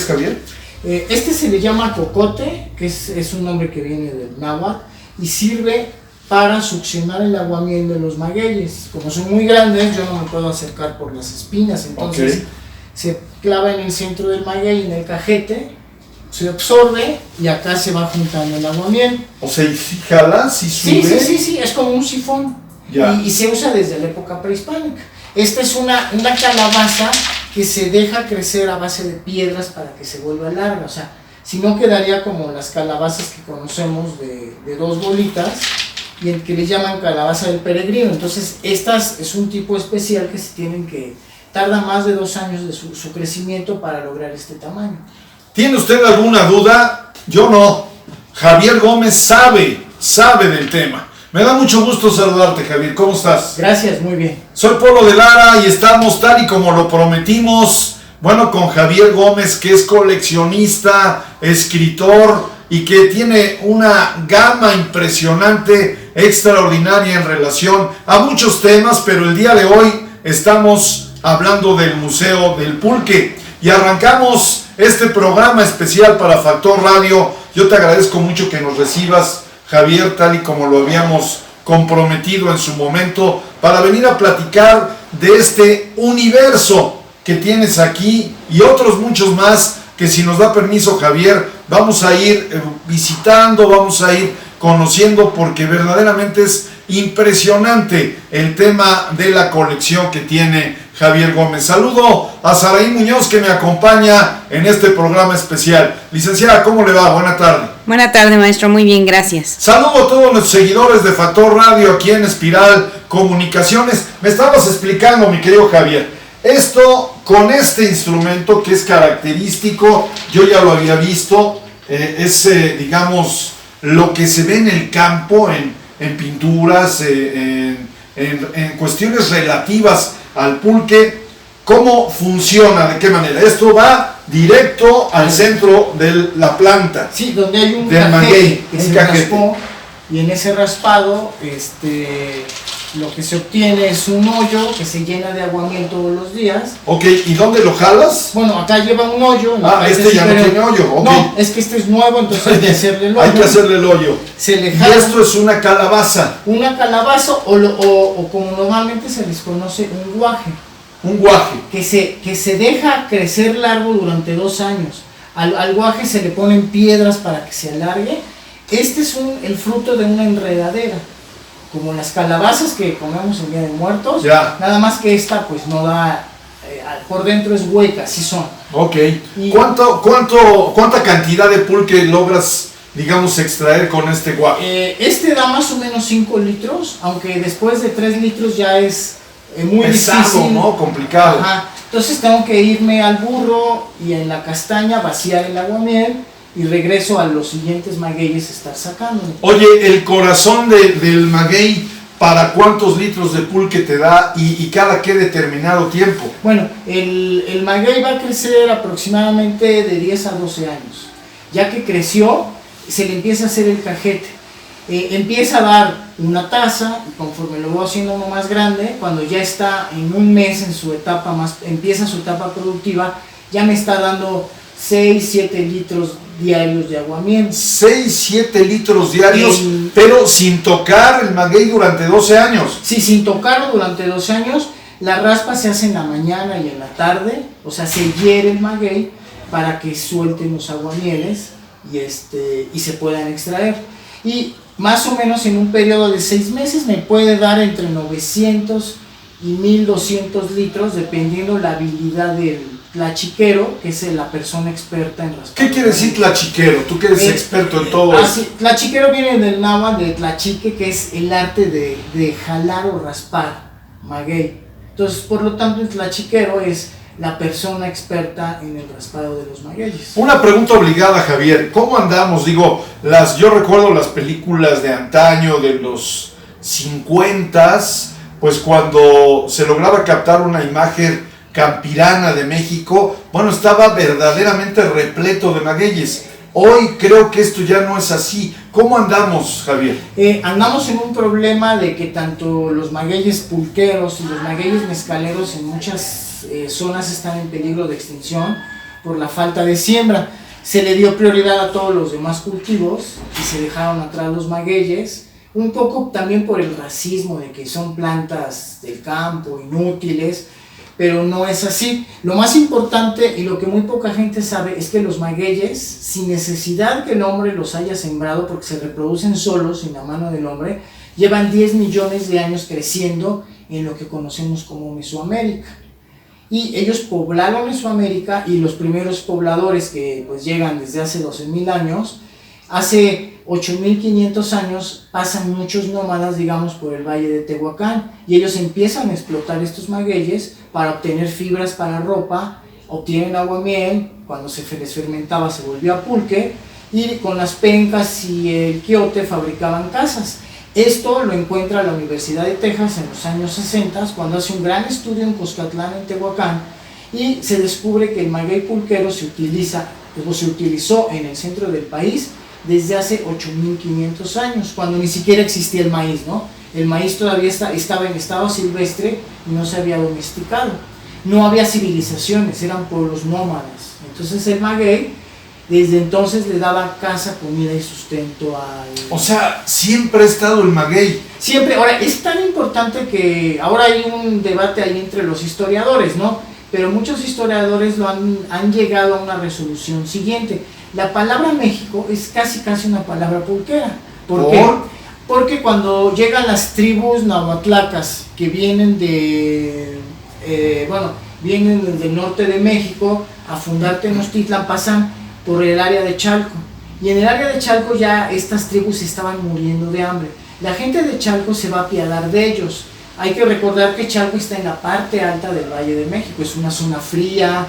es, Javier? Este se le llama cocote, que es un nombre que viene del náhuatl, y sirve para succionar el aguamiel de los magueyes. Como son muy grandes, yo no me puedo acercar por las espinas, entonces se clava en el centro del maguey, en el cajete, se absorbe y acá se va juntando el aguamiel. O sea, ¿y si jalas, si sube? Sí, es como un sifón. Y se usa desde la época prehispánica. Esta es una calabaza que se deja crecer a base de piedras para que se vuelva larga, o sea, si no quedaría como las calabazas que conocemos de dos bolitas, y el que le llaman calabaza del peregrino. Entonces estas es un tipo especial que se tienen que, tarda más de 2 años de su crecimiento para lograr este tamaño. ¿Tiene usted alguna duda? Yo no. Javier Gómez sabe del tema. Me da mucho gusto saludarte, Javier. ¿Cómo estás? Gracias, muy bien. Soy Polo de Lara y estamos tal y como lo prometimos, bueno, con Javier Gómez, que es coleccionista, escritor y que tiene una gama impresionante, extraordinaria en relación a muchos temas, pero el día de hoy estamos hablando del Museo del Pulque y arrancamos este programa especial para Factor Radio. Yo te agradezco mucho que nos recibas, Javier, tal y como lo habíamos comprometido en su momento, para venir a platicar de este universo que tienes aquí y otros muchos más que, si nos da permiso, Javier, vamos a ir visitando, vamos a ir conociendo, porque verdaderamente es impresionante el tema de la colección que tiene Javier Gómez. Saludo a Saraí Muñoz, que me acompaña en este programa especial. Licenciada, ¿cómo le va? Buena tarde. Buena tarde, maestro. Muy bien, gracias. Saludo a todos los seguidores de Factor Radio aquí en Espiral Comunicaciones. Me estabas explicando, mi querido Javier, esto con este instrumento que es característico, yo ya lo había visto, es digamos lo que se ve en el campo, en pinturas, en cuestiones relativas al pulque. ¿Cómo funciona? ¿De qué manera? Esto va directo al centro de la planta. Sí, donde hay un del maguey, que se raspó, y en ese raspado lo que se obtiene es un hoyo que se llena de aguamiel todos los días. Ok, ¿y dónde lo jalas? Bueno, acá lleva un hoyo. Este ya no tiene hoyo. Okay. No, es que este es nuevo, entonces hay que hacerle el hoyo. Hay que hacerle el hoyo. Se le jala. Y esto es una calabaza. Una calabaza o como normalmente se les conoce, un guaje. Un guaje. Que se deja crecer largo durante 2 años. Al guaje se le ponen piedras para que se alargue. Este es el fruto de una enredadera, como las calabazas que comemos en Día de Muertos, nada más que esta pues no da, por dentro es hueca, así son. Ok. ¿Cuánta cantidad de pulque logras, digamos, extraer con este guaje? Este da más o menos 5 litros, aunque después de 3 litros ya es muy pesado, difícil, ¿no? Complicado. Ajá. Entonces tengo que irme al burro y en la castaña vaciar el aguamiel, y regreso a los siguientes magueyes a estar sacando. Oye, el corazón del maguey, ¿para cuántos litros de pulque te da y cada qué determinado tiempo? Bueno, el maguey va a crecer aproximadamente de 10 a 12 años. Ya que creció, se le empieza a hacer el cajete. Empieza a dar una taza, y conforme lo voy haciendo uno más grande, cuando ya está en un mes en su etapa empieza su etapa productiva, ya me está dando 6-7 litros diarios de aguamiel. 6-7 litros diarios, pero sin tocar el maguey durante 12 años. Sí, sin tocarlo durante 12 años. La raspa se hace en la mañana y en la tarde, o sea, se hiere el maguey para que suelten los aguamieles y se puedan extraer. Y más o menos en un periodo de 6 meses me puede dar entre 900 y 1200 litros, dependiendo la habilidad del tlachiquero, que es la persona experta en raspar. ¿Qué quiere decir tlachiquero? Tú que eres experto en todo eso. Tlachiquero viene del náhuatl de tlachique, que es el arte de jalar o raspar maguey. Entonces, por lo tanto, el tlachiquero es la persona experta en el raspado de los magueyes. Una pregunta obligada, Javier. ¿Cómo andamos? Digo, yo recuerdo las películas de antaño, de los 50s, pues cuando se lograba captar una imagen campirana de México, bueno, estaba verdaderamente repleto de magueyes. Hoy creo que esto ya no es así. ¿Cómo andamos, Javier? Andamos en un problema de que tanto los magueyes pulqueros y los magueyes mezcaleros en muchas zonas están en peligro de extinción, por la falta de siembra. Se le dio prioridad a todos los demás cultivos y se dejaron atrás los magueyes, un poco también por el racismo de que son plantas del campo, inútiles, pero no es así. Lo más importante y lo que muy poca gente sabe es que los magueyes, sin necesidad que el hombre los haya sembrado, porque se reproducen solos sin la mano del hombre, llevan 10 millones de años creciendo en lo que conocemos como Mesoamérica. Y ellos poblaron Mesoamérica, y los primeros pobladores que pues llegan desde hace 12.000 años, hace 8.500 años pasan muchos nómadas, digamos, por el valle de Tehuacán, y ellos empiezan a explotar estos magueyes para obtener fibras para ropa, obtienen aguamiel, cuando se les fermentaba se volvió a pulque, y con las pencas y el quiote fabricaban casas. Esto lo encuentra la Universidad de Texas en los años 60, cuando hace un gran estudio en Cuscatlán, en Tehuacán, y se descubre que el maguey pulquero se utilizó en el centro del país desde hace 8.500 años, cuando ni siquiera existía el maíz, ¿no? El maíz todavía estaba en estado silvestre y no se había domesticado. No había civilizaciones, eran pueblos nómadas. Entonces el maguey desde entonces le daba casa, comida y sustento a... O sea, siempre ha estado el maguey. Siempre. Ahora, es tan importante que ahora hay un debate ahí entre los historiadores, ¿no? Pero muchos historiadores han llegado a una resolución siguiente. La palabra México es casi una palabra pulquera. ¿Por qué? Porque cuando llegan las tribus nahuatlacas que vienen vienen desde el norte de México a fundar Tenochtitlan, pasan por el área de Chalco, y en el área de Chalco ya estas tribus estaban muriendo de hambre. La gente de Chalco se va a apiadar de ellos. Hay que recordar que Chalco está en la parte alta del Valle de México, es una zona fría,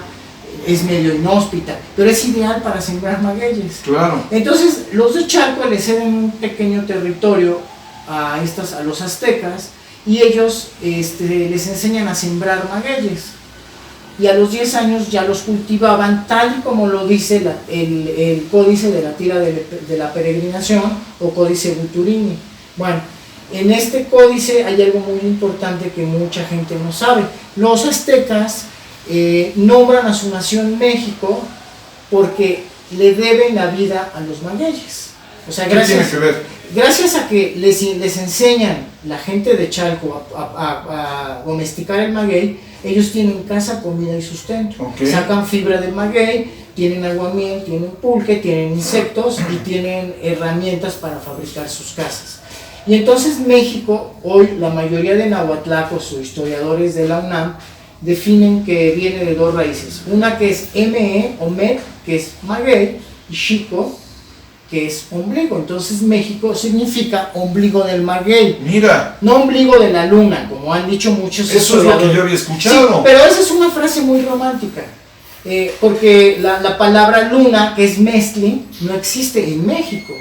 es medio inhóspita, pero es ideal para sembrar magueyes. Claro. Entonces los de Chalco le ceden un pequeño territorio a los aztecas, y ellos les enseñan a sembrar magueyes, y a los 10 años ya los cultivaban tal y como lo dice el códice de la tira de la peregrinación, o códice Buturini. Bueno, en este códice hay algo muy importante que mucha gente no sabe. Los aztecas nombran a su nación México porque le deben la vida a los magueyes. O sea, ¿qué tiene que ver? Gracias a que les enseñan la gente de Chalco a domesticar el maguey, ellos tienen casa, comida y sustento. Okay. Sacan fibra del maguey, tienen aguamiel, tienen pulque, tienen insectos y tienen herramientas para fabricar sus casas. Y entonces México, hoy la mayoría de nahuatlacos o historiadores de la UNAM definen que viene de dos raíces. Una que es ME o MET, que es maguey, y Xico, que es ombligo. Entonces México significa ombligo del maguey. Mira. No ombligo de la luna, como han dicho muchos. Eso es lo que yo había escuchado. Sí, pero esa es una frase muy romántica. Porque la palabra luna, que es mezcli, no existe en México.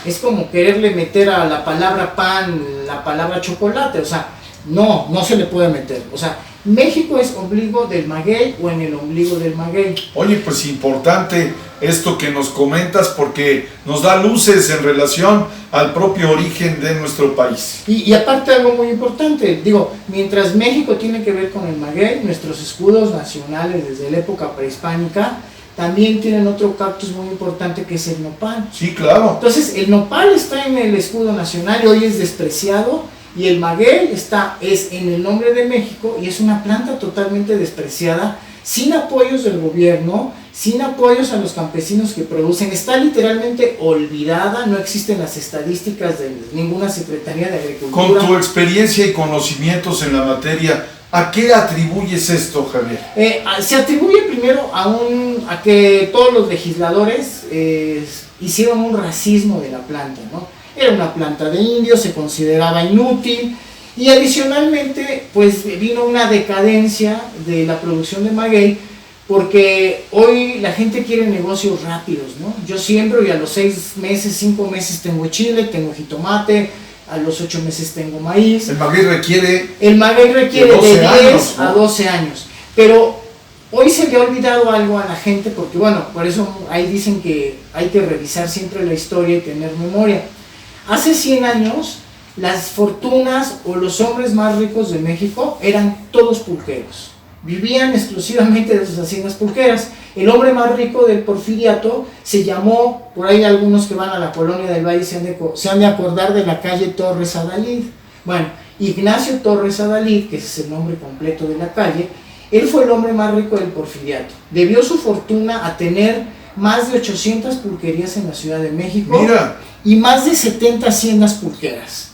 Es como quererle meter a la palabra pan la palabra chocolate. O sea, no se le puede meter. O sea, México es ombligo del maguey o en el ombligo del maguey. Oye, pues importante esto que nos comentas, porque nos da luces en relación al propio origen de nuestro país. Y aparte algo muy importante, digo, mientras México tiene que ver con el maguey, nuestros escudos nacionales desde la época prehispánica también tienen otro cactus muy importante, que es el nopal. Sí, claro. Entonces el nopal está en el escudo nacional y hoy es despreciado, y el maguey es en el nombre de México, y es una planta totalmente despreciada, sin apoyos del gobierno, sin apoyos a los campesinos que producen. Está literalmente olvidada, no existen las estadísticas de ninguna Secretaría de Agricultura. Con tu experiencia y conocimientos en la materia, ¿a qué atribuyes esto, Javier? Se atribuye primero a que todos los legisladores hicieron un racismo de la planta, ¿no? Era una planta de indios, se consideraba inútil, y adicionalmente pues vino una decadencia de la producción de maguey, porque hoy la gente quiere negocios rápidos, ¿no? Yo siembro y a los 6 meses, 5 meses tengo chile, tengo jitomate, a los 8 meses tengo maíz. El maguey requiere de 10 a 12 años, pero hoy se le ha olvidado algo a la gente, porque bueno, por eso ahí dicen que hay que revisar siempre la historia y tener memoria. Hace 100 años, las fortunas o los hombres más ricos de México eran todos pulqueros. vivían exclusivamente de sus haciendas pulqueras. El hombre más rico del Porfiriato se llamó, por ahí algunos que van a la colonia del Valle se han de acordar de la calle Torres Adalid. Bueno, Ignacio Torres Adalid, que es el nombre completo de la calle, él fue el hombre más rico del Porfiriato. Debió su fortuna a tener más de 800 pulquerías en la Ciudad de México. Mira. Y más de 70 haciendas pulqueras.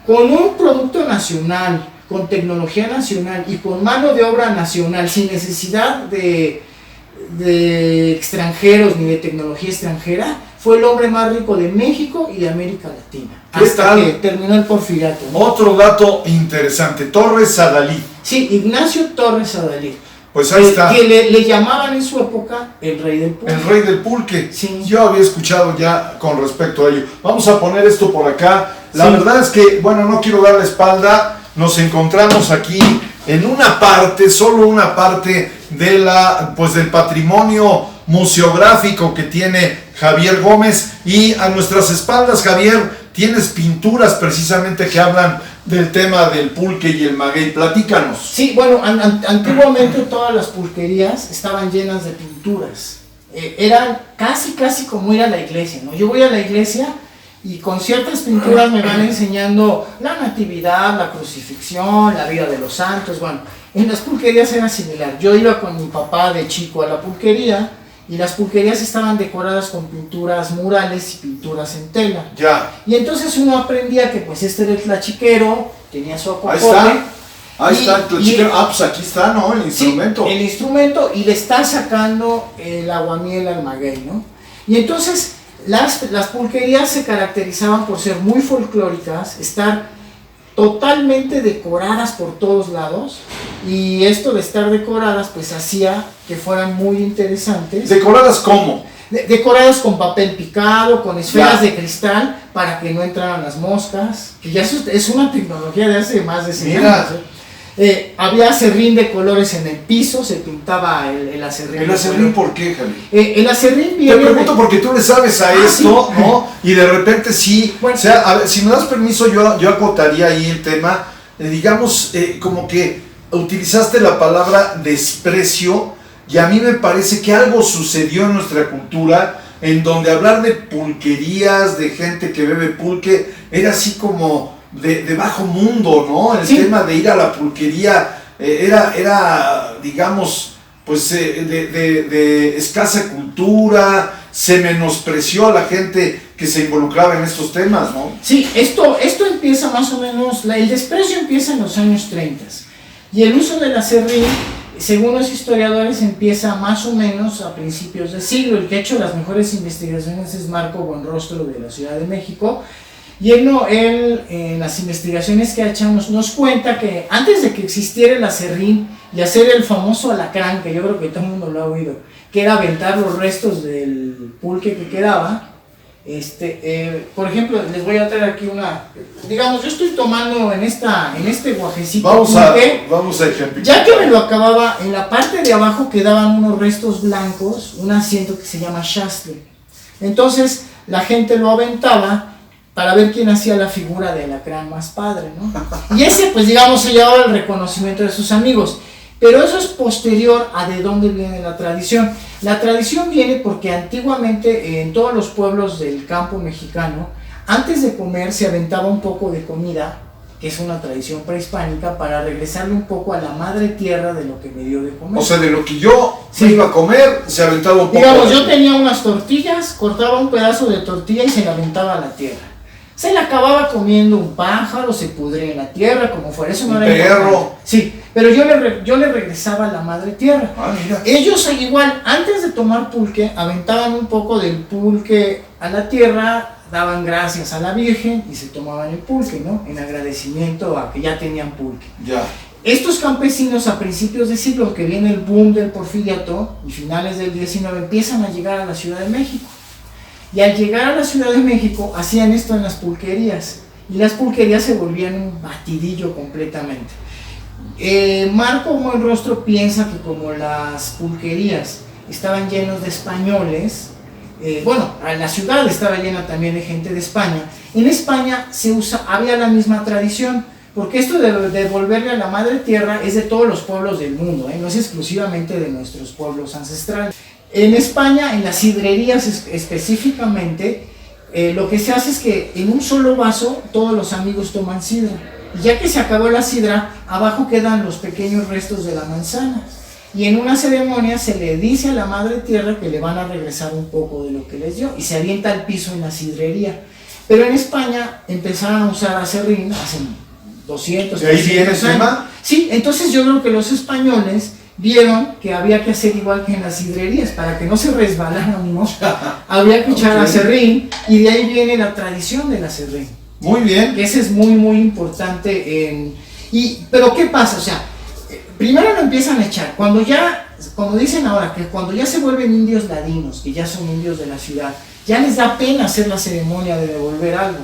Con un producto nacional, con tecnología nacional y con mano de obra nacional, sin necesidad de extranjeros ni de tecnología extranjera, fue el hombre más rico de México y de América Latina. Hasta que terminó el Porfiriato, ¿no? Otro dato interesante, Torres Adalid. Sí, Ignacio Torres Adalid. Pues ahí está. Que le llamaban en su época el rey del pulque. El rey del pulque. Sí. Yo había escuchado ya con respecto a ello. Vamos a poner esto por acá. La verdad es que, bueno, no quiero dar la espalda. Nos encontramos aquí en una parte, solo una parte de del patrimonio museográfico que tiene Javier Gómez. Y a nuestras espaldas, Javier, tienes pinturas precisamente que hablan del tema del pulque y el maguey. Platícanos. Sí, bueno, antiguamente todas las pulquerías estaban llenas de pinturas. Eran casi como ir a la iglesia, ¿no? Yo voy a la iglesia y con ciertas pinturas me van enseñando la natividad, la crucifixión, la vida de los santos. Bueno, en las pulquerías era similar. Yo iba con mi papá de chico a la pulquería y las pulquerías estaban decoradas con pinturas murales y pinturas en tela. Ya. Y entonces uno aprendía que pues este era el tlachiquero, tenía su acopote. Ahí está el tlachiquero. Pues aquí está, ¿no? El instrumento. Sí, el instrumento, y le está sacando el aguamiel al maguey, ¿no? Y entonces las pulquerías se caracterizaban por ser muy folclóricas, estar totalmente decoradas por todos lados, y esto de estar decoradas pues hacía que fueran muy interesantes. ¿Decoradas cómo? Decoradas con papel picado, con esferas de cristal para que no entraran las moscas, que ya es una tecnología de hace más de 100 años. Había acerrín de colores en el piso, se pintaba el acerrín. ¿El acerrín por qué, Javi? El acerrín viene. Te pregunto porque tú le sabes a esto, sí, ¿no? Y de repente sí, bueno, o sea, a ver, si me das permiso, yo acotaría ahí el tema, digamos, como que utilizaste la palabra desprecio, y a mí me parece que algo sucedió en nuestra cultura, en donde hablar de pulquerías, de gente que bebe pulque, era así como de bajo mundo, ¿no? El tema de ir a la pulquería era digamos, pues de escasa cultura, se menospreció a la gente que se involucraba en estos temas, ¿no? Sí, esto empieza más o menos, el desprecio empieza en los años 30, y el uso del acerrín, según los historiadores, empieza más o menos a principios de siglo. El que ha hecho las mejores investigaciones es Marco Buenrostro de la Ciudad de México, y él en las investigaciones que ha hecho nos cuenta que antes de que existiera el acerrín y hacer el famoso alacrán, que yo creo que todo el mundo lo ha oído, que era aventar los restos del pulque que quedaba, por ejemplo, les voy a traer aquí digamos, yo estoy tomando en este guajecito pulque. Vamos a ejemplificar. Ya que me lo acababa, en la parte de abajo quedaban unos restos blancos, un asiento que se llama shastre. Entonces la gente lo aventaba para ver quién hacía la figura de alacrán más padre, ¿no? Y ese, pues digamos, se llevaba el reconocimiento de sus amigos. Pero eso es posterior a de dónde viene la tradición. La tradición viene porque antiguamente en todos los pueblos del campo mexicano, antes de comer se aventaba un poco de comida, que es una tradición prehispánica, para regresarle un poco a la madre tierra de lo que me dio de comer. O sea, de lo que yo iba a comer, se aventaba un poco. Digamos, yo tenía unas tortillas, cortaba un pedazo de tortilla y se la aventaba a la tierra. Se la acababa comiendo un pájaro, se pudría en la tierra, como fuera. Eso no era perro. Sí, pero yo le regresaba a la madre tierra. Mira. Ellos igual, antes de tomar pulque, aventaban un poco del pulque a la tierra, daban gracias a la Virgen y se tomaban el pulque, ¿no? En agradecimiento a que ya tenían pulque. Ya. Estos campesinos a principios de siglo, que viene el boom del Porfiriato y finales del 19, empiezan a llegar a la Ciudad de México. Y al llegar a la Ciudad de México hacían esto en las pulquerías, y las pulquerías se volvían un batidillo completamente. Marco Buenrostro piensa que como las pulquerías estaban llenos de españoles, la ciudad estaba llena también de gente de España. En España había la misma tradición, porque esto de devolverle a la madre tierra es de todos los pueblos del mundo, no es exclusivamente de nuestros pueblos ancestrales. En España, en las sidrerías específicamente, lo que se hace es que en un solo vaso todos los amigos toman sidra. Y ya que se acabó la sidra, abajo quedan los pequeños restos de la manzana. Y en una ceremonia se le dice a la madre tierra que le van a regresar un poco de lo que les dio y se avienta al piso en la sidrería. Pero en España empezaron a usar aserrín hace 200, ¿De ahí viene el tema? Sí, entonces yo creo que los españoles vieron que había que hacer igual que en las sidrerías, para que no se resbalaran, ¿no? Había que echar aserrín, y de ahí viene la tradición del aserrín. Muy bien. Ese es muy, muy importante. Pero ¿qué pasa? O sea, primero lo empiezan a echar, cuando ya, como dicen ahora, que cuando ya se vuelven indios ladinos, que ya son indios de la ciudad, ya les da pena hacer la ceremonia de devolver algo.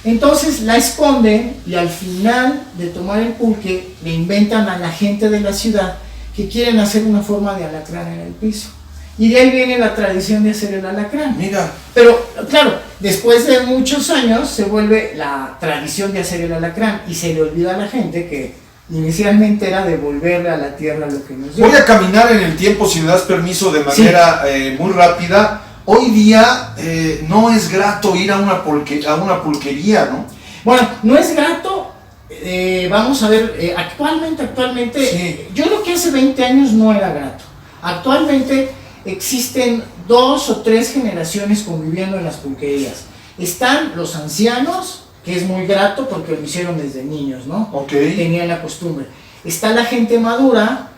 Entonces la esconden, y al final de tomar el pulque le inventan a la gente de la ciudad que quieren hacer una forma de alacrán en el piso. Y de ahí viene la tradición de hacer el alacrán. Mira. Pero claro, después de muchos años se vuelve la tradición de hacer el alacrán y se le olvida a la gente que inicialmente era devolverle a la tierra lo que nos dio. Voy a caminar en el tiempo, si me das permiso, de manera muy rápida. Hoy día no es grato ir a una pulquería, ¿no? Bueno, no es grato. Vamos a ver, actualmente, sí. Yo creo que hace 20 años no era grato. Actualmente existen 2 o 3 generaciones conviviendo en las pulquerías. Están los ancianos, que es muy grato porque lo hicieron desde niños, ¿no? Okay. Tenían la costumbre. Está la gente madura,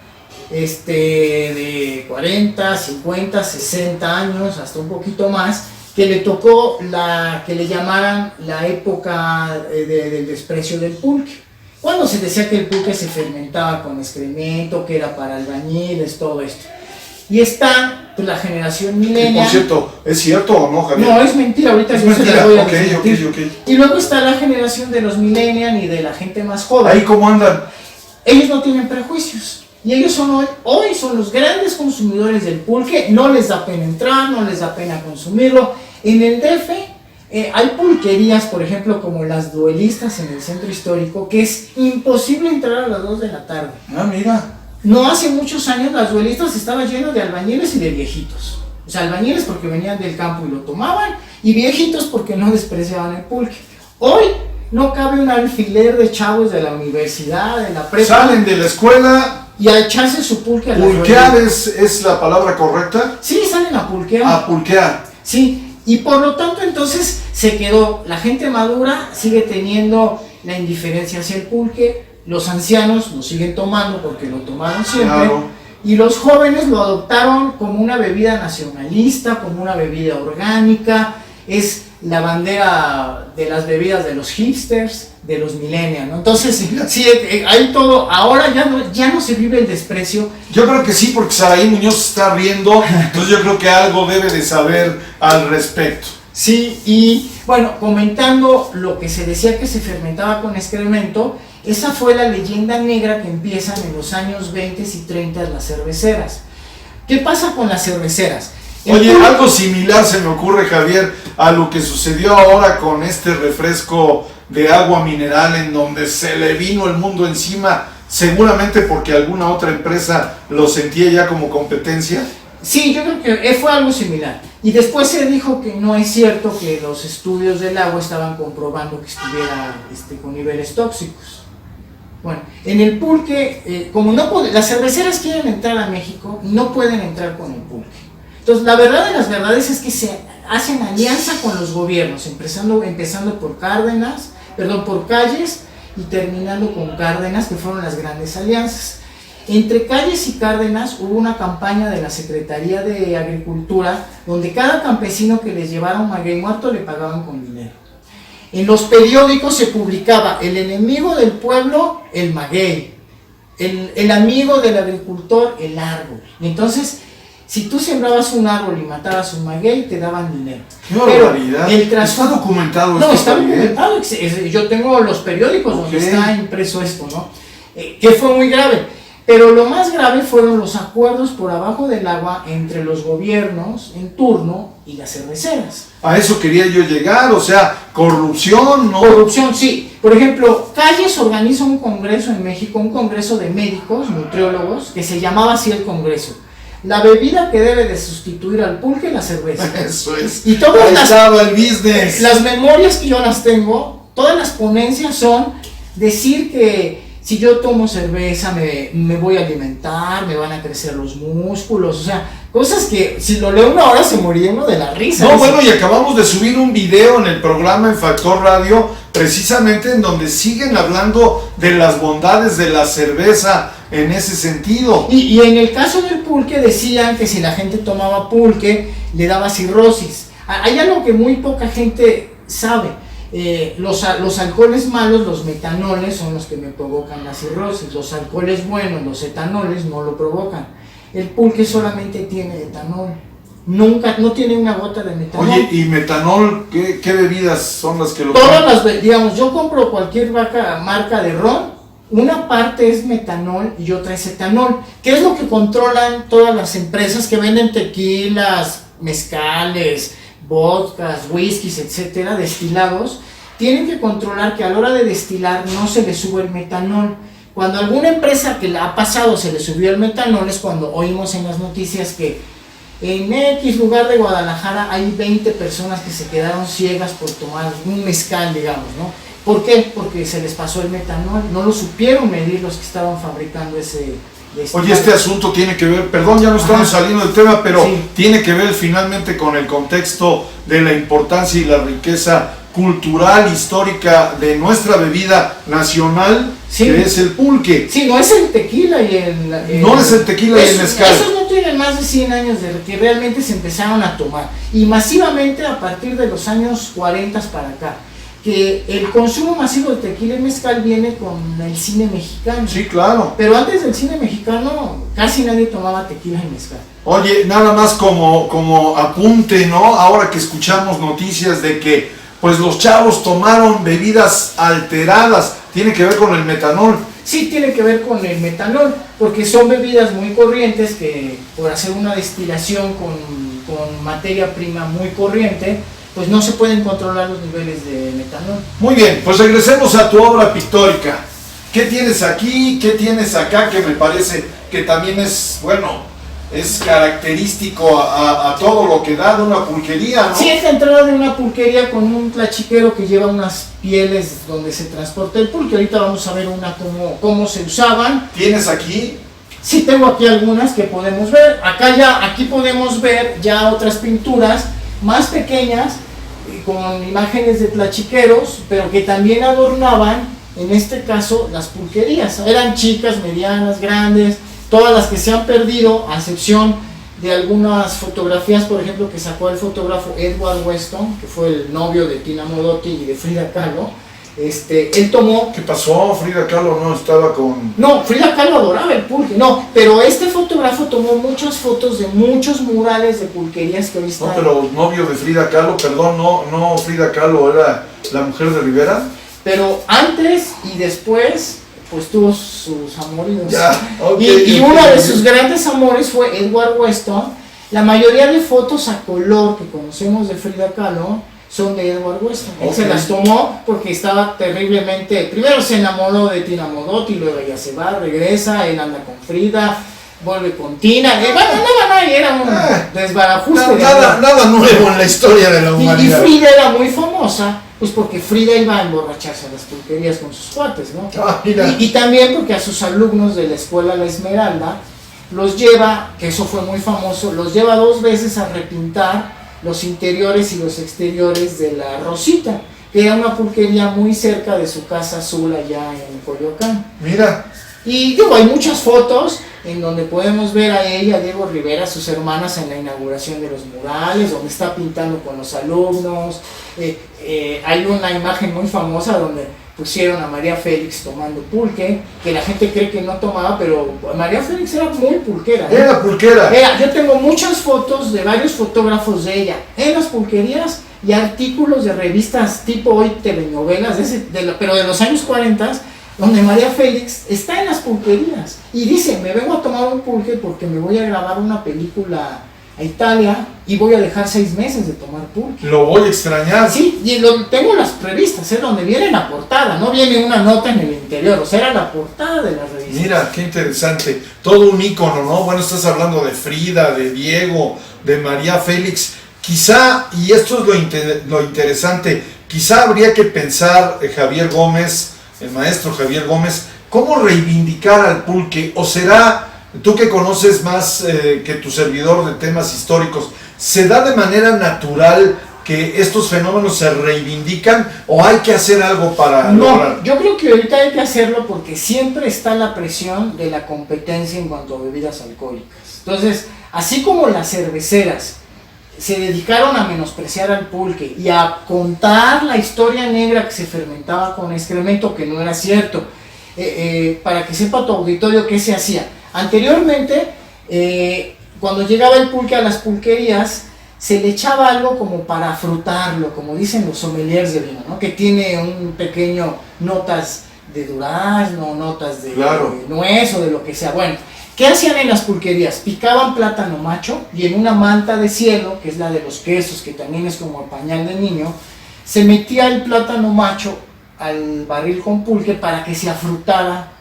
de 40, 50, 60 años, hasta un poquito más, que le tocó que le llamaran la época del desprecio del pulque. Cuando se decía que el pulque se fermentaba con excremento, que era para albañiles, todo esto. Y está pues, la generación millennial. Por cierto, ¿es cierto o no, Javier? No, es mentira, ahorita es yo mentira. se la voy a desmentir. Okay. Y luego está la generación de los millennials y de la gente más joven. ¿Ahí cómo andan? Ellos no tienen prejuicios. Y ellos son hoy son los grandes consumidores del pulque, no les da pena entrar, no les da pena consumirlo. En el DF hay pulquerías, por ejemplo, como las Duelistas en el centro histórico, que es imposible entrar a las 2 de la tarde. Ah, mira. No hace muchos años las Duelistas estaban llenas de albañiles y de viejitos. O sea, albañiles porque venían del campo y lo tomaban, y viejitos porque no despreciaban el pulque. Hoy no cabe un alfiler de chavos de la universidad, de la prepa. Salen de la escuela y a echarse su pulque a la ¿Pulquear es la palabra correcta? Sí, salen a pulquear. A pulquear. Sí, y por lo tanto entonces se quedó, la gente madura sigue teniendo la indiferencia hacia el pulque, los ancianos lo siguen tomando porque lo tomaron siempre, claro. Y los jóvenes lo adoptaron como una bebida nacionalista, como una bebida orgánica, es la bandera de las bebidas de los hipsters, de los millennials, ¿no? Entonces, sí, hay todo, ahora ya no se vive el desprecio. Yo creo que sí, porque Saraí Muñoz está riendo, entonces yo creo que algo debe de saber al respecto. Sí, y bueno, comentando lo que se decía que se fermentaba con excremento, esa fue la leyenda negra que empiezan en los años 20 y 30 las cerveceras. ¿Qué pasa con las cerveceras? Oye, algo similar se me ocurre, Javier, a lo que sucedió ahora con este refresco de agua mineral en donde se le vino el mundo encima, seguramente porque alguna otra empresa lo sentía ya como competencia. Sí, yo creo que fue algo similar. Y después se dijo que no es cierto que los estudios del agua estaban comprobando que estuviera con niveles tóxicos. Bueno, en el pulque, como las cerveceras quieren entrar a México, no pueden entrar con el pulque. Entonces, la verdad de las verdades es que se hacen alianza con los gobiernos, empezando por por Calles y terminando con Cárdenas, que fueron las grandes alianzas. Entre Calles y Cárdenas hubo una campaña de la Secretaría de Agricultura, donde cada campesino que les llevara un maguey muerto le pagaban con dinero. En los periódicos se publicaba el enemigo del pueblo, el maguey, el amigo del agricultor, el árbol. Y entonces, si tú sembrabas un árbol y matabas un maguey, te daban dinero. ¡Qué barbaridad! ¿Está documentado esto? No, está documentado. Yo tengo los periódicos donde está impreso esto, ¿no? Que fue muy grave. Pero lo más grave fueron los acuerdos por abajo del agua entre los gobiernos en turno y las cerveceras. A eso quería yo llegar, o sea, corrupción, ¿no? Corrupción, sí. Por ejemplo, Calles organiza un congreso en México, un congreso de médicos, nutriólogos, que se llamaba así el congreso. La bebida que debe de sustituir al pulque, la cerveza. Eso es. Y todas el business. Las memorias que yo las tengo, todas las ponencias son decir que si yo tomo cerveza me voy a alimentar, me van a crecer los músculos, o sea, cosas que si lo leo una hora se moría uno de la risa. No, bueno, y acabamos de subir un video en el programa en Factor Radio, precisamente en donde siguen hablando de las bondades de la cerveza en ese sentido. Y en el caso del pulque decían que si la gente tomaba pulque le daba cirrosis. Hay algo que muy poca gente sabe. Los alcoholes malos, los metanoles, son los que me provocan la cirrosis. Los alcoholes buenos, los etanoles, no lo provocan. El pulque solamente tiene etanol. No tiene una gota de metanol. Oye, ¿y metanol? ¿Qué bebidas son las que lo Todas las, digamos, yo compro cualquier marca de ron, una parte es metanol y otra es etanol. ¿Qué es lo que controlan todas las empresas que venden tequilas, mezcales, vodkas, whiskies, etcétera, destilados? Tienen que controlar que a la hora de destilar no se le sube el metanol. Cuando alguna empresa que la ha pasado se le subió el metanol es cuando oímos en las noticias que en X lugar de Guadalajara hay 20 personas que se quedaron ciegas por tomar un mezcal, digamos, ¿no? ¿Por qué? Porque se les pasó el metanol, no lo supieron medir los que estaban fabricando ese... Oye, este asunto tiene que ver, perdón, ya no estamos saliendo del tema, pero sí, tiene que ver finalmente con el contexto de la importancia y la riqueza cultural, histórica de nuestra bebida nacional, sí, que es el pulque. Sí, no es el tequila y el no es el tequila y el mezcal. Esos no tienen más de 100 años de que realmente se empezaron a tomar, y masivamente a partir de los años 40 para acá. Que el consumo masivo de tequila y mezcal viene con el cine mexicano. Sí, claro. Pero antes del cine mexicano casi nadie tomaba tequila y mezcal. Oye, nada más como apunte, ¿no? Ahora que escuchamos noticias de que pues los chavos tomaron bebidas alteradas, ¿tiene que ver con el metanol? Sí, tiene que ver con el metanol, porque son bebidas muy corrientes que por hacer una destilación con materia prima muy corriente, pues no se pueden controlar los niveles de metanol. Muy bien, pues regresemos a tu obra pictórica. ¿Qué tienes aquí? ¿Qué tienes acá? Que me parece que también es, bueno, es característico a todo lo que da de una pulquería, ¿no? Sí, es la entrada de una pulquería con un tlachiquero que lleva unas pieles donde se transporta el pulque. Ahorita vamos a ver cómo se usaban. ¿Tienes aquí? Sí, tengo aquí algunas que podemos ver. Aquí podemos ver ya otras pinturas más pequeñas, con imágenes de tlachiqueros, pero que también adornaban, en este caso, las pulquerías. Eran chicas, medianas, grandes, todas las que se han perdido, a excepción de algunas fotografías, por ejemplo, que sacó el fotógrafo Edward Weston, que fue el novio de Tina Modotti y de Frida Kahlo. Él tomó... ¿Qué pasó? Frida Kahlo no estaba con... No, Frida Kahlo adoraba el pulque, no, pero este fotógrafo tomó muchas fotos de muchos murales de pulquerías que hoy están... No, pero novio de Frida Kahlo, perdón, no Frida Kahlo era la mujer de Rivera. Pero antes y después, pues tuvo sus amores. Ya, okay, y uno de sus grandes amores fue Edward Weston. La mayoría de fotos a color que conocemos de Frida Kahlo son de Edward Weston. Él se las tomó porque estaba terriblemente... Primero se enamoró de Tina Modotti, luego ella se va, regresa, él anda con Frida, vuelve con Tina. Bueno, andaban ahí, era un desbarajuste. Nada nuevo en la historia de la humanidad. Y Frida era muy famosa, pues porque Frida iba a emborracharse a las pulquerías con sus cuates, ¿no? Y también porque a sus alumnos de la escuela La Esmeralda los lleva, que eso fue muy famoso, los lleva 2 veces a repintar los interiores y los exteriores de la Rosita, que era una pulquería muy cerca de su casa azul allá en Coyoacán. Mira. Y hay muchas fotos en donde podemos ver a ella, a Diego Rivera, a sus hermanas en la inauguración de los murales, donde está pintando con los alumnos. Hay una imagen muy famosa donde pusieron a María Félix tomando pulque, que la gente cree que no tomaba, pero María Félix era muy pulquera. Era pulquera. Yo tengo muchas fotos de varios fotógrafos de ella en las pulquerías y artículos de revistas tipo hoy telenovelas, pero de los años 40, donde María Félix está en las pulquerías y dice, me vengo a tomar un pulque porque me voy a grabar una película a Italia y voy a dejar 6 meses de tomar pulque. Lo voy a extrañar. Sí, y tengo las revistas, donde viene la portada, no viene una nota en el interior, o sea, era la portada de las revistas. Mira, qué interesante, todo un ícono, ¿no? Bueno, estás hablando de Frida, de Diego, de María Félix, quizá, y esto es lo interesante, quizá habría que pensar, Javier Gómez, el maestro Javier Gómez, cómo reivindicar al pulque, o será... Tú que conoces más que tu servidor de temas históricos, ¿se da de manera natural que estos fenómenos se reivindican o hay que hacer algo para lograr? Yo creo que ahorita hay que hacerlo porque siempre está la presión de la competencia en cuanto a bebidas alcohólicas. Entonces, así como las cerveceras se dedicaron a menospreciar al pulque y a contar la historia negra que se fermentaba con excremento, que no era cierto, para que sepa tu auditorio qué se hacía. Anteriormente, cuando llegaba el pulque a las pulquerías, se le echaba algo como para afrutarlo, como dicen los sommeliers de vino, ¿no? Que tiene un pequeño notas de durazno, notas de nuez o de lo que sea. Bueno, ¿qué hacían en las pulquerías? Picaban plátano macho y en una manta de cielo, que es la de los quesos, que también es como el pañal de niño, se metía el plátano macho al barril con pulque para que se afrutara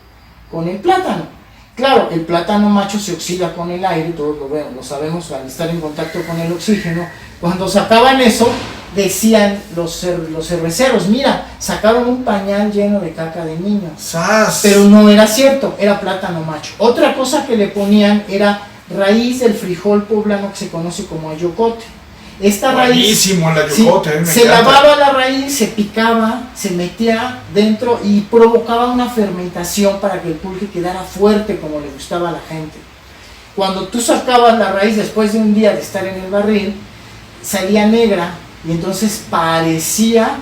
con el plátano. Claro, el plátano macho se oxida con el aire, todos lo sabemos al estar en contacto con el oxígeno. Cuando sacaban eso, decían los cerveceros, mira, sacaron un pañal lleno de caca de niños. ¡Sas! Pero no era cierto, era plátano macho. Otra cosa que le ponían era raíz del frijol poblano que se conoce como ayocote. Esta buenísimo raíz, el ayocote, se lavaba la raíz, se picaba, se metía dentro y provocaba una fermentación para que el pulque quedara fuerte como le gustaba a la gente. Cuando tú sacabas la raíz después de un día de estar en el barril, salía negra y entonces parecía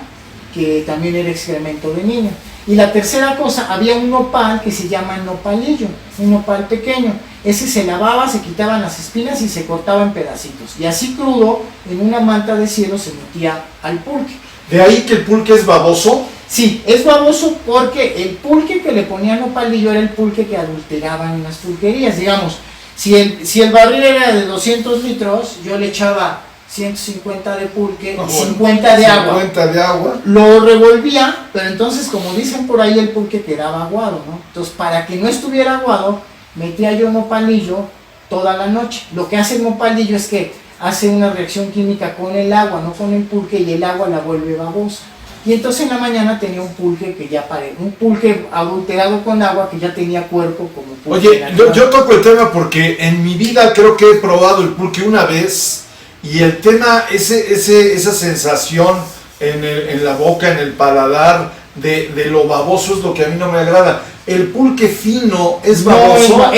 que también era excremento de niño. Y la tercera cosa, había un nopal que se llama nopalillo, un nopal pequeño. Ese se lavaba, se quitaban las espinas y se cortaba en pedacitos. Y así crudo, en una manta de cielo, se metía al pulque. ¿De ahí que el pulque es baboso? Sí, es baboso porque el pulque que le ponían nopalillo era el pulque que adulteraban en las pulquerías. Digamos, si el barril era de 200 litros, yo le echaba 150 de pulque y 50 de agua. 50 de agua. Lo revolvía, pero entonces, como dicen por ahí, el pulque quedaba aguado, ¿no? Entonces, para que no estuviera aguado, metía yo nopalillo toda la noche. Lo que hace el nopalillo es que hace una reacción química con el agua, no con el pulque, y el agua la vuelve babosa. Y entonces en la mañana tenía un pulque que ya un pulque adulterado con agua que ya tenía cuerpo como pulque. Oye, yo toco el tema porque en mi vida creo que he probado el pulque una vez. Y el tema, esa sensación en la boca, en el paladar, de lo baboso es lo que a mí no me agrada. El pulque fino es baboso. No,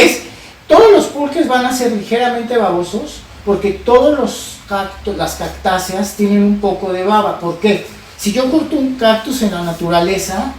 todos los pulques van a ser ligeramente babosos porque todos las cactáceas tienen un poco de baba. ¿Por qué? Si yo corto un cactus en la naturaleza,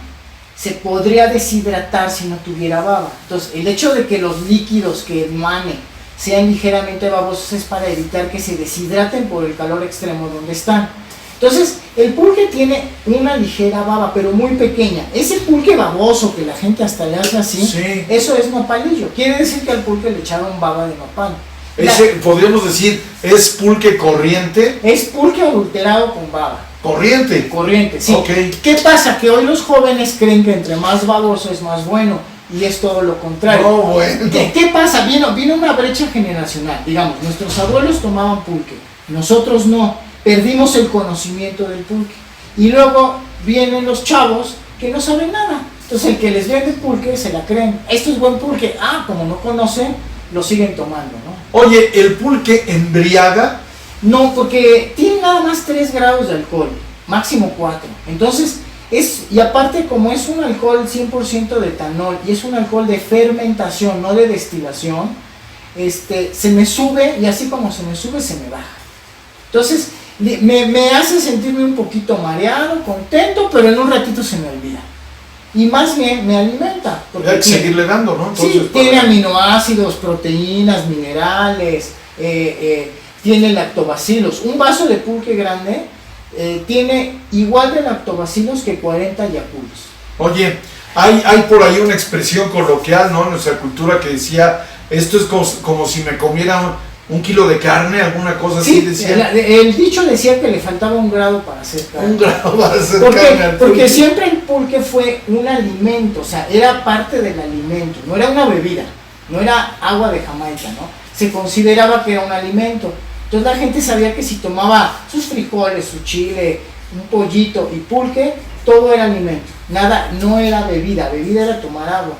se podría deshidratar si no tuviera baba. Entonces, el hecho de que los líquidos que emanen sean ligeramente babosos es para evitar que se deshidraten por el calor extremo donde están. Entonces, el pulque tiene una ligera baba, pero muy pequeña. Ese pulque baboso que la gente hasta le hace así, sí, eso es nopalillo. Quiere decir que al pulque le echaron baba de nopal. Podríamos decir, ¿es pulque corriente? Es pulque adulterado con baba. ¿Corriente? Corriente, sí. Okay. ¿Qué pasa? Que hoy los jóvenes creen que entre más baboso es más bueno. Y es todo lo contrario. No, bueno. ¿Qué pasa? Vino una brecha generacional. Digamos, nuestros abuelos tomaban pulque, nosotros no. Perdimos el conocimiento del pulque. Y luego vienen los chavos que no saben nada. Entonces el que les vende pulque se la creen. Esto es buen pulque. Como no conocen, lo siguen tomando, ¿no? Oye, ¿el pulque embriaga? No, porque tiene nada más 3 grados de alcohol, máximo 4. Entonces, y aparte, como es un alcohol 100% de etanol y es un alcohol de fermentación, no de destilación, se me sube y así como se me sube, se me baja. Entonces, me hace sentirme un poquito mareado, contento, pero en un ratito se me olvida. Y más bien me alimenta. Porque hay que seguirle dando, ¿no? Entonces, sí, tiene aminoácidos, proteínas, minerales, tiene lactobacilos. Un vaso de pulque grande tiene igual de lactobacilos que 40 Yakults. Oye, hay por ahí una expresión coloquial, ¿no? En nuestra cultura que decía, esto es como si me comiera un kilo de carne, alguna cosa así decía. El dicho decía que le faltaba un grado para hacer carne. Un grado para hacer carne. Porque siempre el pulque fue un alimento, o sea, era parte del alimento, no era una bebida, no era agua de Jamaica, ¿no? Se consideraba que era un alimento. Entonces la gente sabía que si tomaba sus frijoles, su chile, un pollito y pulque, todo era alimento. Nada, no era bebida era tomar agua.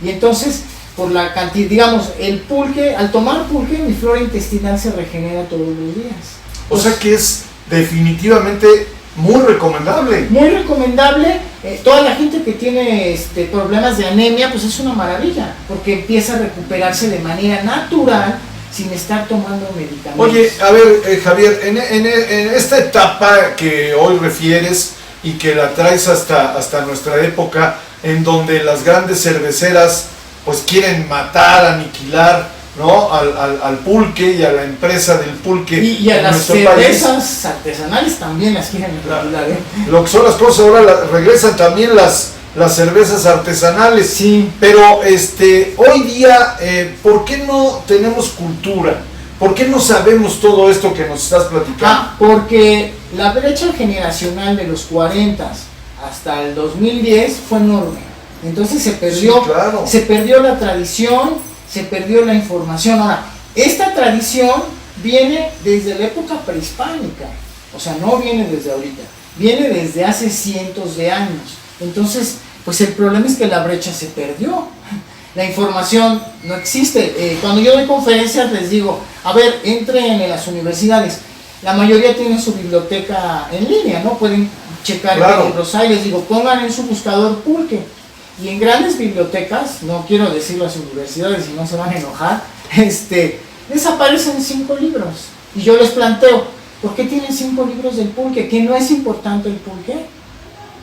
Y entonces, por la cantidad, digamos, el pulque, al tomar pulque, mi flora intestinal se regenera todos los días. O sea que es definitivamente muy recomendable. Muy recomendable. Toda la gente que tiene problemas de anemia, pues es una maravilla, porque empieza a recuperarse de manera natural, sin estar tomando medicamentos. Oye, a ver, Javier, en esta etapa que hoy refieres y que la traes hasta nuestra época, en donde las grandes cerveceras pues quieren matar, aniquilar, ¿no? al pulque y a la empresa del pulque. Y a las cervezas artesanales también las quieren aniquilar, ¿eh? Lo que son las cosas ahora, regresan también las cervezas artesanales. Sí. Pero hoy día, ¿por qué no tenemos cultura? ¿Por qué no sabemos todo esto que nos estás platicando? Porque la brecha generacional de los 40 hasta el 2010 fue enorme. Entonces se perdió, sí, claro. Se perdió la tradición, se perdió la información. Ahora, esta tradición viene desde la época prehispánica, o sea, no viene desde ahorita, viene desde hace cientos de años. Entonces, pues el problema es que la brecha se perdió. La información no existe. Cuando yo doy conferencias les digo, a ver, entren en las universidades. La mayoría tienen su biblioteca en línea, ¿no? Pueden checar qué libros hay. Les digo, pongan en su buscador pulque. Y en grandes bibliotecas, no quiero decir las universidades si no se van a enojar, desaparecen 5 libros. Y yo les planteo, ¿por qué tienen 5 libros del pulque? ¿Que no es importante el pulque?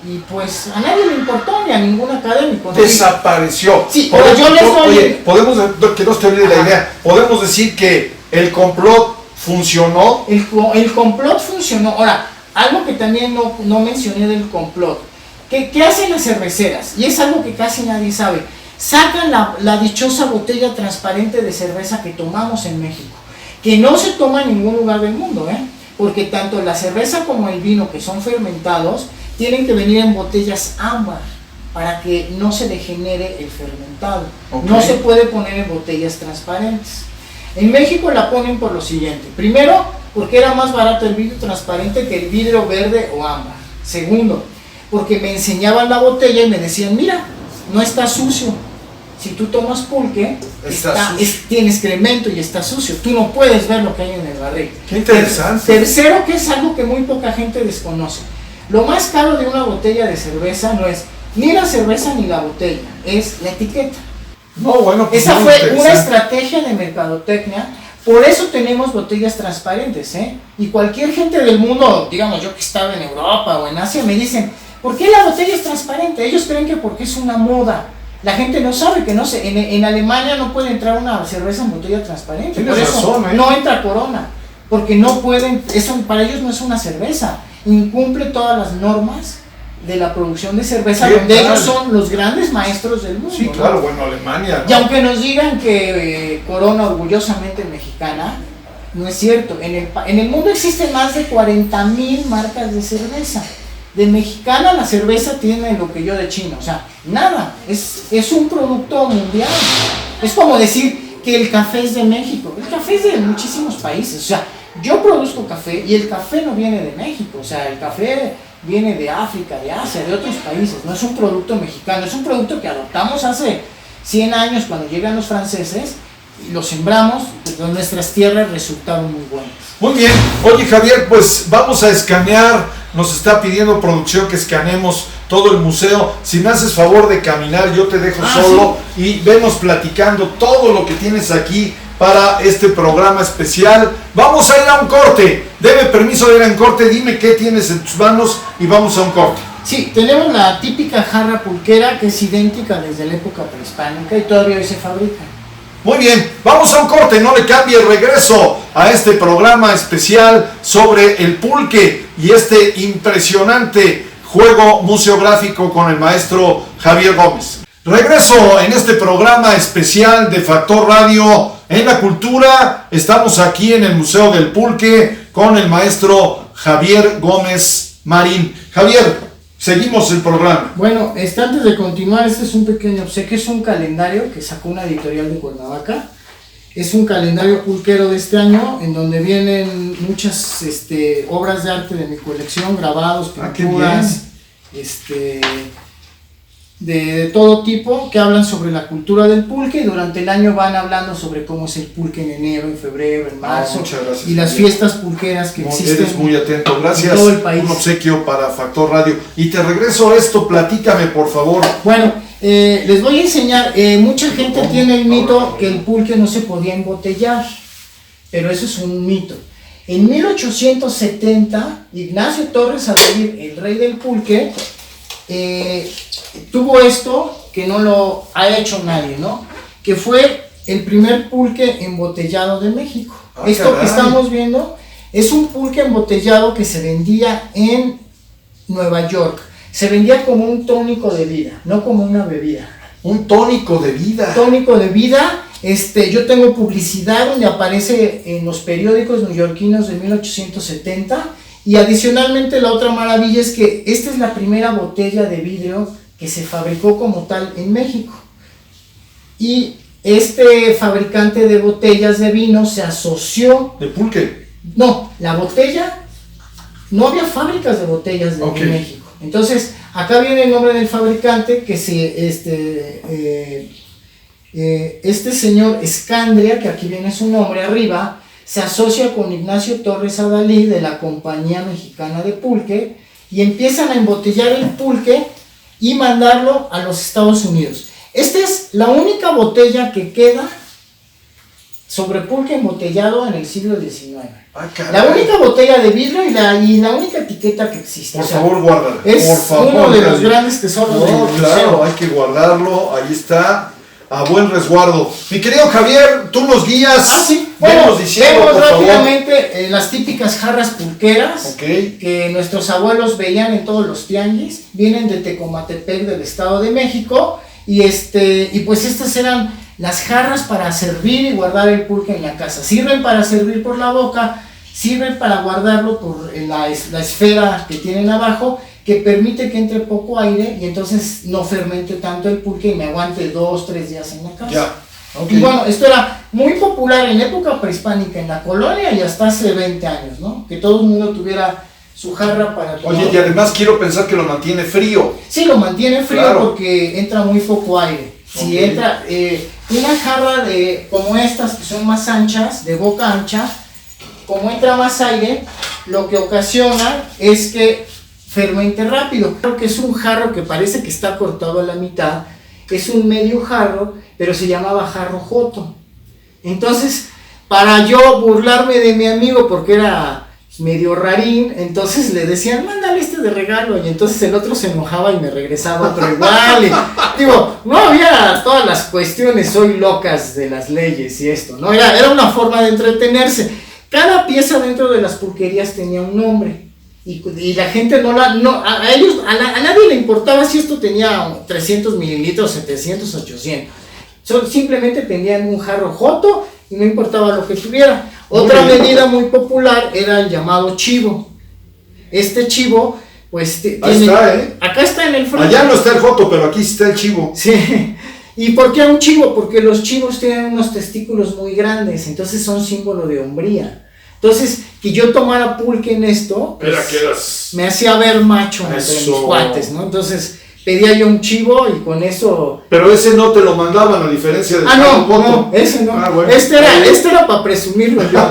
Y pues a nadie le importó, ni a ningún académico. Desapareció. Sí, pero yo les doy... Oye, podemos, que no se te olvide la idea, podemos decir que el complot funcionó. El complot funcionó. Ahora, algo que también no mencioné del complot. ¿Qué hacen las cerveceras? Y es algo que casi nadie sabe. Sacan la dichosa botella transparente de cerveza que tomamos en México, que no se toma en ningún lugar del mundo, porque tanto la cerveza como el vino, que son fermentados, tienen que venir en botellas ámbar para que no se degenere el fermentado. Okay. No se puede poner en botellas transparentes. En México la ponen por lo siguiente. Primero, porque era más barato el vidrio transparente que el vidrio verde o ámbar. Segundo, porque me enseñaban la botella y me decían, mira, no está sucio. Si tú tomas pulque, tiene excremento y está sucio. Tú no puedes ver lo que hay en el barril. Qué interesante. Tercero, que es algo que muy poca gente desconoce. Lo más caro de una botella de cerveza no es ni la cerveza ni la botella, es la etiqueta. No, bueno, pues esa fue una estrategia de mercadotecnia. Por eso tenemos botellas transparentes, Y cualquier gente del mundo, digamos yo que estaba en Europa o en Asia, me dicen, ¿por qué la botella es transparente? Ellos creen que porque es una moda. La gente no sabe que en Alemania no puede entrar una cerveza en botella transparente. Tienes por eso razón, no entra Corona, porque no pueden, eso para ellos no es una cerveza. Incumple todas las normas de la producción de cerveza, donde ellos son los grandes maestros del mundo. Sí, claro, bueno, Alemania, ¿no? Y aunque nos digan que Corona orgullosamente mexicana, no es cierto. En el mundo existen más de 40,000 marcas de cerveza. De mexicana la cerveza tiene lo que yo de chino, o sea, nada, es un producto mundial. Es como decir que el café es de México, el café es de muchísimos países, o sea, yo produzco café y el café no viene de México, o sea, el café viene de África, de Asia, de otros países, no es un producto mexicano, es un producto que adoptamos hace 100 años cuando llegan los franceses y lo sembramos, pero nuestras tierras resultaron muy buenas. Muy bien, oye Javier, pues vamos a escanear, nos está pidiendo producción que escaneemos todo el museo. Si me haces favor de caminar, yo te dejo solo, sí, y vemos platicando todo lo que tienes aquí para este programa especial. Vamos a ir a un corte, deme permiso de ir a un corte, dime qué tienes en tus manos y vamos a un corte. Sí, tenemos la típica jarra pulquera que es idéntica desde la época prehispánica y todavía hoy se fabrica. Muy bien, vamos a un corte, no le cambie, regreso a este programa especial sobre el pulque y este impresionante juego museográfico con el maestro Javier Gómez. Regreso en este programa especial de Factor Radio en la cultura. Estamos aquí en el Museo del Pulque con el maestro Javier Gómez Marín. Javier, seguimos el programa. Bueno, antes de continuar, este es un pequeño obsequio, es un calendario que sacó una editorial de Cuernavaca. Es un calendario pulquero de este año en donde vienen muchas obras de arte de mi colección, grabados, pinturas, de todo tipo, que hablan sobre la cultura del pulque, y durante el año van hablando sobre cómo es el pulque en enero, en febrero, en marzo, gracias, y las fiestas pulqueras que existen. Eres muy atento, gracias. En todo el país. Un obsequio para Factor Radio. Y te regreso a esto, platícame por favor. Bueno, les voy a enseñar, mucha gente tiene el mito que el pulque no se podía embotellar, pero eso es un mito. En 1870, Ignacio Torres Adalid, el rey del pulque, tuvo esto que no lo ha hecho nadie, ¿no? Que fue el primer pulque embotellado de México. Esto caray. Que estamos viendo es un pulque embotellado que se vendía en Nueva York. Se vendía como un tónico de vida, no como una bebida. Un tónico de vida. Tónico de vida. Yo tengo publicidad donde aparece en los periódicos neoyorquinos de 1870. Y adicionalmente la otra maravilla es que esta es la primera botella de vidrio que se fabricó como tal en México. Y este fabricante de botellas de vino se asoció... ¿De pulque? No, la botella... No había fábricas de botellas en México. Entonces, acá viene el nombre del fabricante, que este señor Escandria, que aquí viene su nombre arriba, se asocia con Ignacio Torres Adalid de la Compañía Mexicana de Pulque y empiezan a embotellar el pulque y mandarlo a los Estados Unidos. Esta es la única botella que queda sobre pulque embotellado en el siglo XIX. La única botella de vidrio y la única etiqueta que existe. Por favor, guárdala. Es por favor, uno de los grandes tesoros del museo. Claro, hay que guardarlo, ahí está. A buen resguardo. Mi querido Javier, tú nos guías. Sí. Bueno, vemos rápidamente las típicas jarras pulqueras que nuestros abuelos veían en todos los tianguis. Vienen de Tecomatepec, del Estado de México. Y pues estas eran las jarras para servir y guardar el pulque en la casa. Sirven para servir por la boca, sirven para guardarlo por la esfera que tienen abajo, que permite que entre poco aire y entonces no fermente tanto el pulque y me aguante 2-3 días en la casa. Y bueno, esto era muy popular en época prehispánica en la colonia y hasta hace 20 años, ¿no? Que todo el mundo tuviera su jarra para tomar. Oye, y además quiero pensar que lo mantiene frío. Sí, lo mantiene frío porque entra muy poco aire. Si entra una jarra como estas, que son más anchas, de boca ancha, como entra más aire, lo que ocasiona es que fermente rápido. Creo que es un jarro que parece que está cortado a la mitad, es un medio jarro, pero se llamaba jarro joto. Entonces, para yo burlarme de mi amigo, porque era medio rarín, entonces le decían, mándale este de regalo, y entonces el otro se enojaba y me regresaba otro igual. Digo, no había todas las cuestiones hoy locas de las leyes y esto, ¿no? Era una forma de entretenerse. Cada pieza dentro de las pulquerías tenía un nombre. Y la gente a nadie le importaba si esto tenía 300 mililitros, 700, 800. Simplemente tenían un jarro joto y no importaba lo que tuviera. Otra medida muy popular era el llamado chivo. Este chivo, pues acá está en el frente. Allá no está el joto, pero aquí está el chivo. Sí. ¿Y por qué un chivo? Porque los chivos tienen unos testículos muy grandes, entonces son símbolo de hombría. Entonces, que yo tomara pulque en esto, pues, me hacía ver macho entre mis cuates, ¿no? Entonces, pedía yo un chivo y con eso... Pero ese no te lo mandaban, a diferencia de... no, ese no. Bueno, este era para presumirlo yo,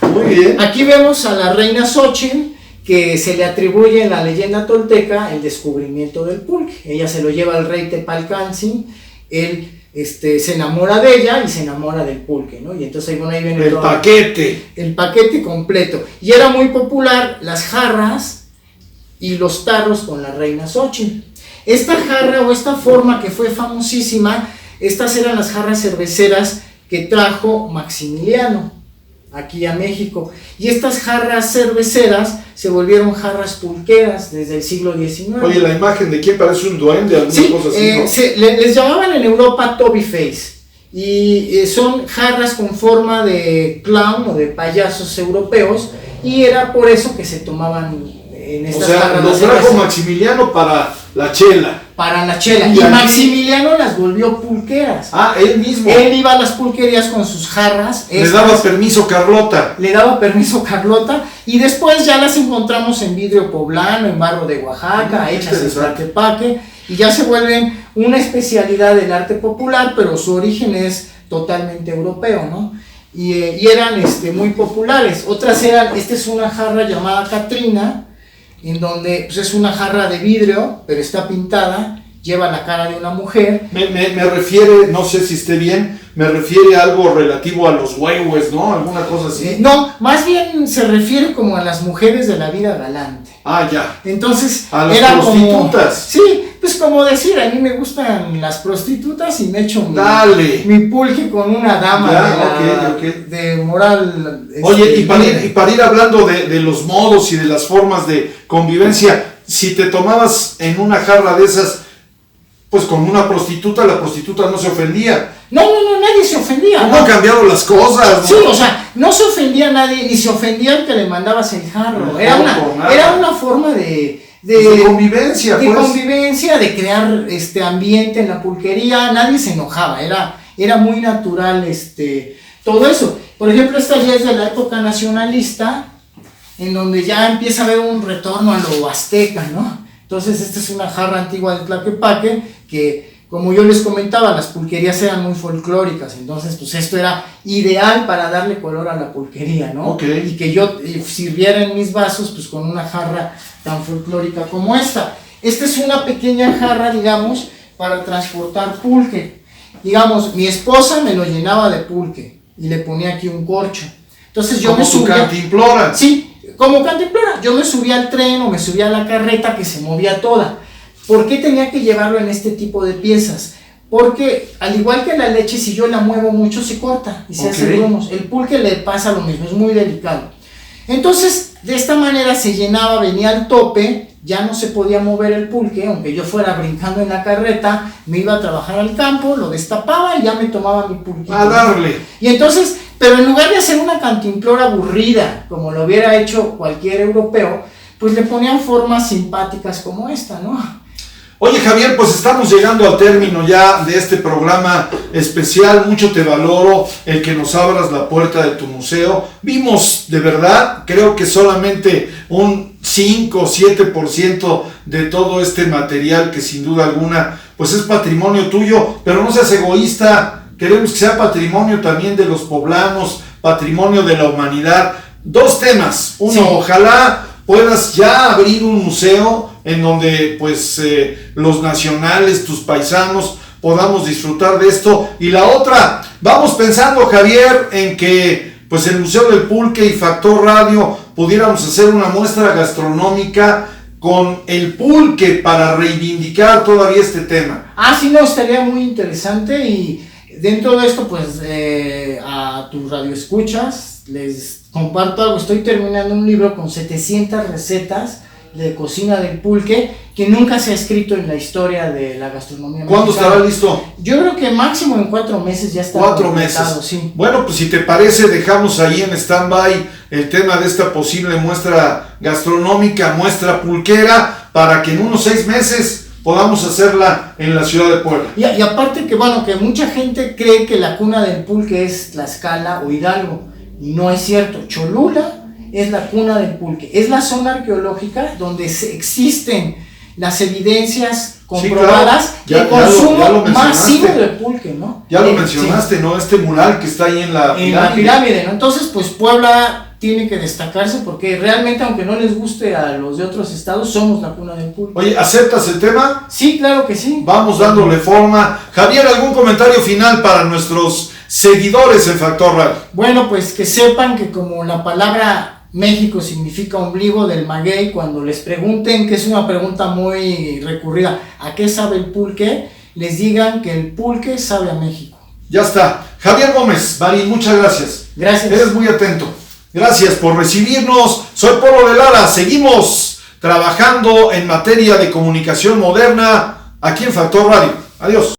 ¿no? Muy bien. Aquí vemos a la reina Xochitl, que se le atribuye en la leyenda tolteca el descubrimiento del pulque. Ella se lo lleva al rey Tepalcancin, él... se enamora de ella y se enamora del pulque, ¿no? Y entonces ahí viene el paquete completo. Y era muy popular las jarras y los tarros con la reina Xochitl. Esta jarra o esta forma que fue famosísima, estas eran las jarras cerveceras que trajo Maximiliano. aquí a México. Y estas jarras cerveceras se volvieron jarras pulqueras desde el siglo XIX. Oye, la imagen de quién parece un duende, alguna cosa así, ¿no? Les llamaban en Europa Toby Face. Y son jarras con forma de clown o de payasos europeos, y era por eso que se tomaban en estas jarras. Los trajo Maximiliano para la chela. Para la chela. Y Maximiliano las volvió pulqueras. Ah, él mismo. Él iba a las pulquerías con sus jarras. Le daba permiso Carlota. Y después ya las encontramos en vidrio poblano, en barro de Oaxaca, hechas en Tlaquepaque, y ya se vuelven una especialidad del arte popular, pero su origen es totalmente europeo, ¿no? Y eran muy populares. Otras eran, esta es una jarra llamada Catrina, en donde pues, es una jarra de vidrio, pero está pintada, lleva la cara de una mujer. Me refiere, no sé si esté bien, me refiere a algo relativo a los huehues, ¿no? Alguna cosa así. No, más bien se refiere como a las mujeres de la vida galante. Ah, ya. Entonces, a las prostitutas. Sí, pues como decir, a mí me gustan las prostitutas y me echo mi pulque con una dama de moral. Oye, y para ir hablando de los modos y de las formas de convivencia, si te tomabas en una jarra de esas, pues con una prostituta, la prostituta no se ofendía. No, nadie se ofendía. ¿Cómo han cambiado las cosas? ¿No? Sí, o sea, no se ofendía nadie, ni se ofendía el que le mandabas el jarro. Era una forma de convivencia, de convivencia, de crear ambiente en la pulquería. Nadie se enojaba, era muy natural todo eso. Por ejemplo, esta ya es de la época nacionalista, en donde ya empieza a haber un retorno a lo azteca, ¿no? Entonces esta es una jarra antigua de Tlaquepaque que, como yo les comentaba, las pulquerías eran muy folclóricas, entonces pues esto era ideal para darle color a la pulquería, ¿no? Okay. Y que yo sirviera en mis vasos pues con una jarra tan folclórica como esta. Esta es una pequeña jarra, digamos, para transportar pulque. Digamos, mi esposa me lo llenaba de pulque y le ponía aquí un corcho. Entonces yo me subía. ¿Como cantimplora? Sí, como cantimplora. Yo me subía al tren o me subía a la carreta que se movía toda. ¿Por qué tenía que llevarlo en este tipo de piezas? Porque al igual que la leche, si yo la muevo mucho se corta y se hace grumos. El pulque le pasa lo mismo, es muy delicado. Entonces, de esta manera se llenaba, venía al tope, ya no se podía mover el pulque, aunque yo fuera brincando en la carreta, me iba a trabajar al campo, lo destapaba y ya me tomaba mi pulque. A darle. Y entonces, pero en lugar de hacer una cantimplora aburrida, como lo hubiera hecho cualquier europeo, pues le ponían formas simpáticas como esta, ¿no? Oye, Javier, pues estamos llegando al término ya de este programa especial. Mucho te valoro el que nos abras la puerta de tu museo. Vimos, de verdad, creo que solamente un 5 o 7% de todo este material que sin duda alguna pues es patrimonio tuyo, pero no seas egoísta. Queremos que sea patrimonio también de los poblanos, patrimonio de la humanidad. Dos temas. Uno, sí. Ojalá puedas ya abrir un museo en donde pues los nacionales, tus paisanos, podamos disfrutar de esto. Y la otra, vamos pensando, Javier, en que pues el Museo del Pulque y Factor Radio pudiéramos hacer una muestra gastronómica con el pulque para reivindicar todavía este tema. Ah, sí, no, estaría muy interesante. Y dentro de esto, pues a tus radioescuchas les comparto algo. Estoy terminando un libro con 700 recetas de cocina del pulque que nunca se ha escrito en la historia de la gastronomía mexicana. ¿Cuándo estará listo? Yo creo que máximo en 4 meses ya está. 4 meses. Sí. Bueno, pues si te parece, dejamos ahí en stand-by el tema de esta posible muestra gastronómica, muestra pulquera, para que en unos 6 meses podamos hacerla en la ciudad de Puebla. Y aparte que bueno, que mucha gente cree que la cuna del pulque es Tlaxcala o Hidalgo, y no es cierto. Cholula es la cuna del pulque, es la zona arqueológica donde existen las evidencias comprobadas de consumo masivo de pulque, ¿no? Ya lo mencionaste, sí. ¿No? Este mural que está ahí en la pirámide, ¿no? Entonces, pues Puebla tiene que destacarse porque realmente, aunque no les guste a los de otros estados, somos la cuna del pulque. Oye, ¿aceptas el tema? Sí, claro que sí. Vamos dándole forma. Javier, ¿algún comentario final para nuestros seguidores en Factor Radio? Bueno, pues que sepan que como la palabra México significa ombligo del maguey, cuando les pregunten, que es una pregunta muy recurrida, ¿a qué sabe el pulque? Les digan que el pulque sabe a México. Ya está. Javier Gómez, Marín, muchas gracias. Gracias. Eres muy atento. Gracias por recibirnos. Soy Polo de Lara. Seguimos trabajando en materia de comunicación moderna aquí en Factor Radio. Adiós.